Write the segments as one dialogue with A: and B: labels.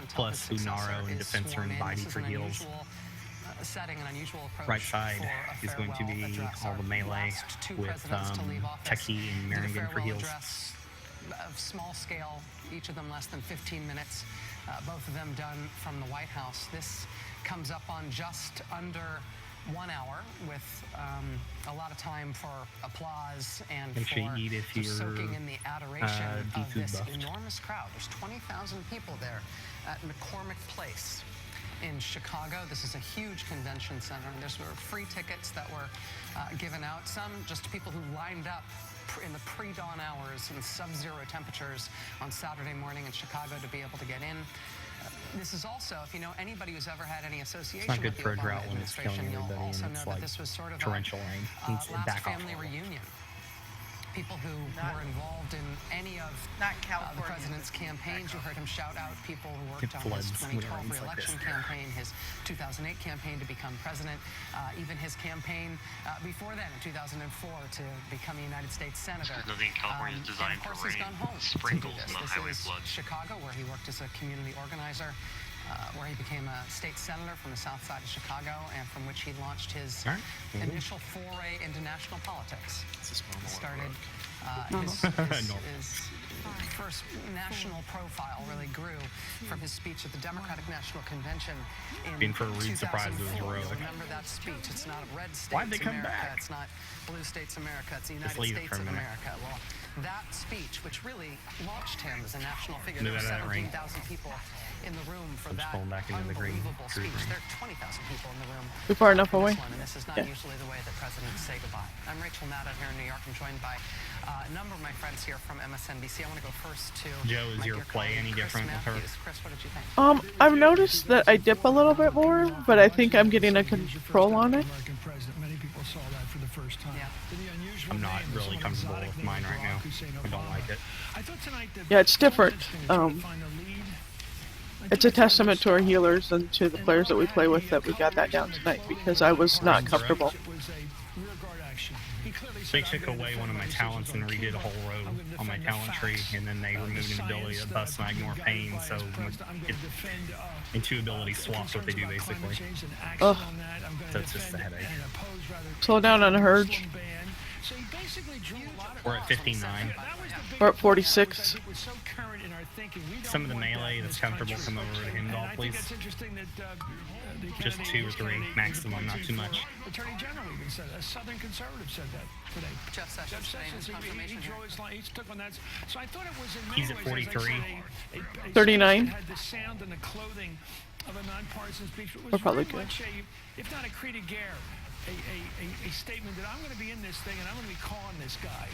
A: until
B: plus
A: his successor
B: Unaro and
A: is
B: Defensor
A: sworn
B: and
A: in.
B: Bidey
A: This is
B: for
A: an
B: heals.
A: unusual setting, an unusual approach.
B: Right side
A: for a
B: is going to
A: farewell
B: be
A: address.
B: all the
A: Our
B: melee
A: last two
B: with
A: presidents to leave office
B: Techie and
A: did a
B: Merringen for
A: farewell
B: heals.
A: address of small scale, each of them less than 15 minutes, both of them done from the White House. This comes up on just under 1 hour with a lot of time for applause and
B: Make sure you
A: for
B: eat if
A: just
B: you're,
A: soaking in the adoration of
B: food
A: this
B: buffed.
A: enormous crowd. There's 20,000 people there at McCormick Place in Chicago. This is a huge convention center, and there were free tickets that were given out. Some just to people who lined up in the pre-dawn hours in sub-zero temperatures on Saturday morning in Chicago to be able to get in. This is also, if you know anybody who's ever had any association with the Obama administration, you'll also know that this was sort of
B: torrential rain.
A: last family reunion. People who were involved in any of the president's campaigns. You heard him shout out people who worked on his 2012 re-election campaign, his 2008 campaign to become president, even his campaign before then in 2004 to become a United States senator.
C: I think California is designed
A: and of course
C: for
A: he's
C: rain.
A: gone home
C: Sprinkles
A: to do
C: in the
A: this.
C: highway
A: This is
C: flood.
A: Chicago, where he worked as a community organizer. Where he became a state senator from the south side of Chicago, and from which he launched his initial foray into national politics. Started his first national profile really grew from his speech at the Democratic National Convention in
B: Being for a Reed surprise was
A: 2004.
B: heroic.
A: Remember that speech? It's not red states
B: Why'd they come
A: America.
B: back?
A: It's not blue states America. It's the United
B: leave it
A: States
B: for a
A: of
B: minute.
A: America. Well, that speech, which really launched him as a national figure,
B: Knew
A: there were
B: that ring.
A: 17,000 people in the room for
B: I'm just
A: that
B: going back into the green
A: unbelievable
B: group
A: speech.
B: ring.
A: There are 20,000 people in the room.
D: Too far enough
A: for
D: away?
A: this one, and this is not usually the way that presidents say goodbye. I'm Rachel Maddow here in New York. I'm joined by a number of my friends here from MSNBC. I want to go first to
B: Joe, is
A: my
B: your
A: dear
B: play
A: colleague,
B: any
A: Chris
B: different with her?
A: Matthews. Chris, what did you think?
D: I've noticed that I dip a little bit more, but I think I'm getting a control on it.
E: Many people saw that for the first time.
A: Yeah.
B: I'm not really comfortable with mine right now. I don't like it.
D: Yeah, it's different. It's a testament to our healers and to the players that we play with that we got that down tonight, because I was not comfortable.
B: They took away one of my talents and redid a whole row on my talent tree, and then they removed an ability to bust and ignore pain, so in two abilities swaps what they do basically.
D: Ugh.
B: So it's just a headache.
D: Slow down on a Hurge.
B: We're at 59.
D: We're at 46.
B: Some of the melee that's comfortable, come over to him, doll, please. Just 2 or 3 maximum, not too much.
E: Attorney General even said, a Southern conservative said that today.
A: Jeff Sessions,
E: he took on that. So I thought it was in
B: He's at 43.
D: 39.
E: Had the sound and the clothing of a nonpartisan speech. It was
D: We're probably
E: very
D: good.
E: much if not a cri de guerre, a statement that I'm going to be in this thing and I'm going to be calling this guy.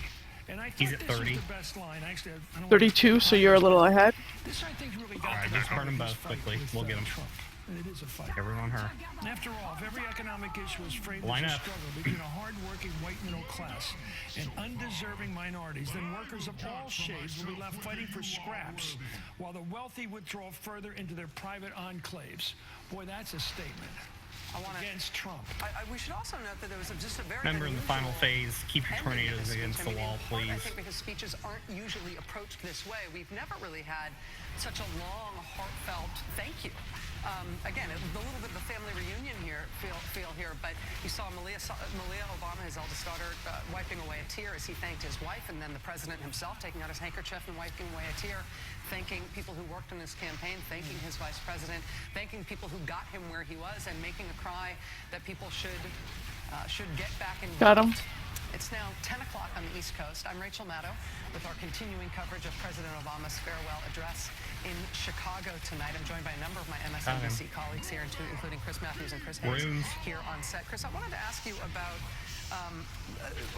E: And I
B: He's
E: thought
B: at
E: this
B: 30.
E: was the best line. Actually, I don't
D: 32, so you're a little ahead.
E: This I think really got
B: Alright,
E: to the
B: just
E: heart
B: burn
E: of
B: them
E: this
B: both
E: fight
B: quickly.
E: with,
B: We'll get 'em.
E: Trump. And it is a fight.
B: Everyone on her.
E: After all, if every economic issue is framed
B: Line
E: as a
B: up.
E: struggle between a hard-working white middle class and undeserving minorities, then workers of all shades will be left fighting for scraps while the wealthy withdraw further into their private enclaves. Boy, that's a statement against Trump.
A: We should also note that there was just a very
B: Remember, in the final phase, keep your tornadoes against the wall, please.
A: I think because speeches aren't usually approached this way. We've never really had such a long, heartfelt thank you. Again, it was a little bit of a family reunion here, feel here, but you saw Malia Obama, his eldest daughter, wiping away a tear as he thanked his wife, and then the president himself taking out his handkerchief and wiping away a tear, thanking people who worked on his campaign, thanking his vice president, thanking people who got him where he was, and making a cry that people should get back involved.
D: Got him.
A: It's now 10 o'clock on the East Coast. I'm Rachel Maddow with our continuing coverage of President Obama's farewell address in Chicago tonight. I'm joined by a number of my MSNBC colleagues here, including Chris Matthews and Chris Hayes here on set. Chris, I wanted to ask you about...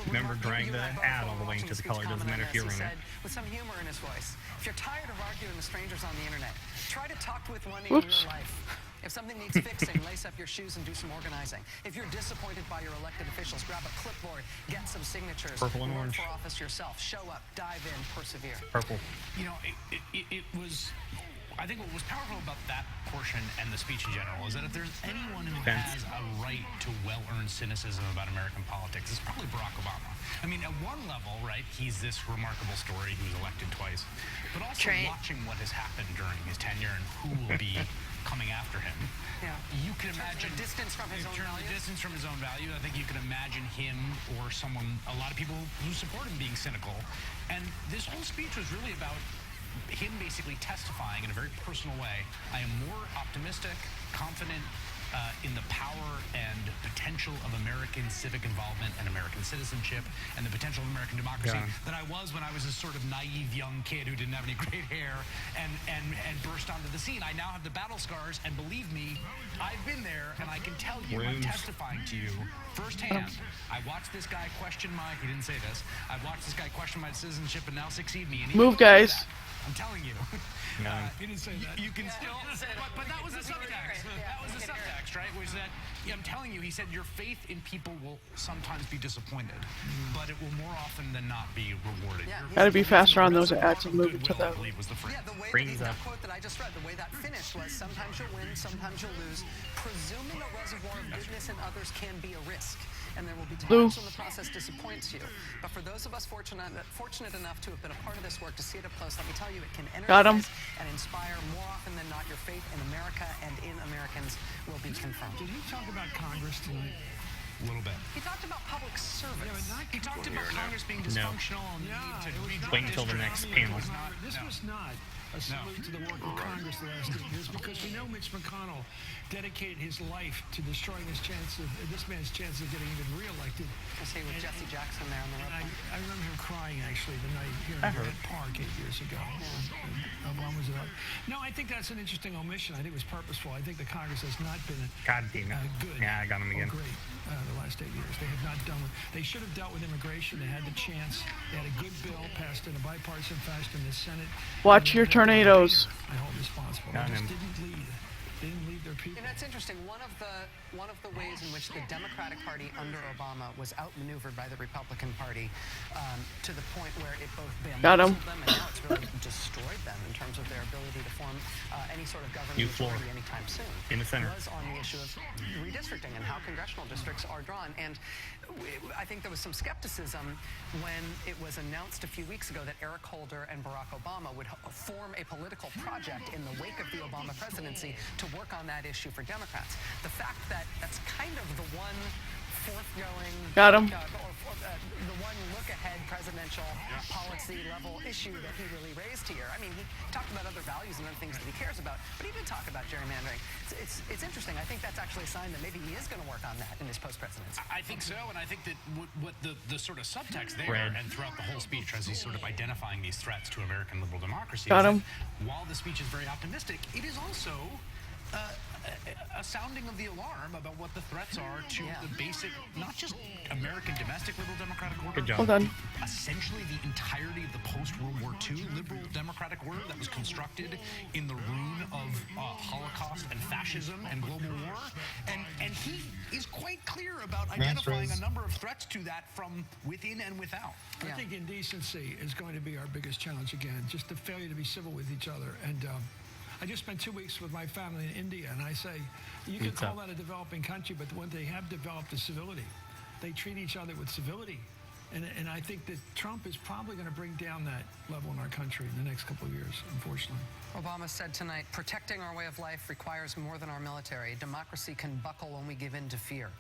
B: Remember, drag the ad all the way into the color. Doesn't matter if you're in it.
A: With some humor in his voice, if you're tired of arguing with strangers on the internet, try to talk with one in real life. If something needs fixing, lace up your shoes and do some organizing. If you're disappointed by your elected officials, grab a clipboard, get some signatures.
B: Purple and
A: run
B: orange.
A: for office yourself. Show up, dive in, persevere.
B: Purple.
F: You know, it was
C: I think what was powerful about that portion and the speech in general is that if there's anyone who has a right to well-earned cynicism about American politics, it's probably Barack Obama. I mean, at one level, right, he's this remarkable story. He was elected twice. But also watching what has happened during his tenure and who will be coming after him.
A: Yeah.
C: You can imagine
A: distance from his own values.
C: Distance from his own value. I think you can imagine him or someone, a lot of people who support him being cynical. And this whole speech was really about him basically testifying in a very personal way. I am more optimistic, confident in the power and potential of American civic involvement and American citizenship and the potential of American democracy than I was when I was a sort of naive young kid who didn't have any great hair and burst onto the scene. I now have the battle scars, and believe me, I've been there, and I can tell you, I'm testifying to you firsthand. I watched this guy question he didn't say this, I watched this guy question my citizenship and now succeed me. And
D: Move, guys.
C: I'm telling you.
E: He didn't say that.
C: You can still, but that was the subtext. That was the subtext, right? Was that, I'm telling you, he said your faith in people will sometimes be disappointed, but it will more often than not be rewarded.
D: Gotta be faster on those ads and move it to the...
A: Yeah, the way that quote that I just read, the way that finished was, sometimes you'll win, sometimes you'll lose. Presuming a reservoir of goodness in others can be a risk. And there will be times when the process disappoints you. But for those of us fortunate enough to have been a part of this work, to see it up close, let me tell you, it can energize and inspire more often than not. Your faith in America and in Americans will be confirmed.
E: Did he talk about Congress tonight?
C: A little bit.
A: He talked about public service.
C: He talked about Congress being dysfunctional and
B: wait until the next panel.
E: This was not a salute to the work of Congress the last 8 years, because we know Mitch McConnell dedicated his life to destroying this man's chance of getting even reelected.
A: I say with Jesse Jackson there on the road.
E: I remember him crying actually the night here in Grant Park 8 years ago. Obama's about. No, I think that's an interesting omission. I think it was purposeful. I think the Congress has not been good.
B: Yeah, I got him again.
E: Great the last 8 years. They have not done. They should have dealt with immigration. They had the chance. They had a good bill passed in a bipartisan fashion in the Senate.
D: Watch your tornadoes.
E: I hold responsible. They just didn't lead. They didn't lead their people.
A: You know, it's interesting. One of the ways in which the Democratic Party under Obama was outmaneuvered by the Republican Party to the point where it both bamboozled them and now it's really destroyed them in terms of their ability to form any sort of government majority anytime soon.
B: In the center.
A: Was on the issue of redistricting and how congressional districts are drawn. And I think there was some skepticism when it was announced a few weeks ago that Eric Holder and Barack Obama would form a political project in the wake of the Obama presidency to work on that issue for Democrats. The fact that that's kind of the one forthgoing, the one look-ahead presidential policy level issue that he really raised here. I mean, he talked about other values and other things that he cares about, but he did talk about gerrymandering. It's interesting. I think that's actually a sign that maybe he is going to work on that in his post-presidency.
C: I think so, and I think that what the sort of subtext there and throughout the whole speech as he's sort of identifying these threats to American liberal democracy is that while the speech is very optimistic, it is also a sounding of the alarm about what the threats are to the basic, not just American domestic liberal democratic order, essentially the entirety of the post-World War II liberal democratic order that was constructed in the ruin of Holocaust and fascism and global war. And he is quite clear about identifying a number of threats to that from within and without.
E: I think indecency is going to be our biggest challenge again, just the failure to be civil with each other. And I just spent 2 weeks with my family in India, and I say, you can call that a developing country, but what they have developed is civility. They treat each other with civility. And I think that Trump is probably going to bring down that level in our country in the next couple of years, unfortunately.
A: Obama said tonight, protecting our way of life requires more than our military. Democracy can buckle when we give in to fear.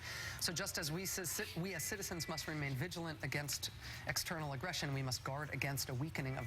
A: So just as we as citizens must remain vigilant against external aggression, we must guard against a weakening of the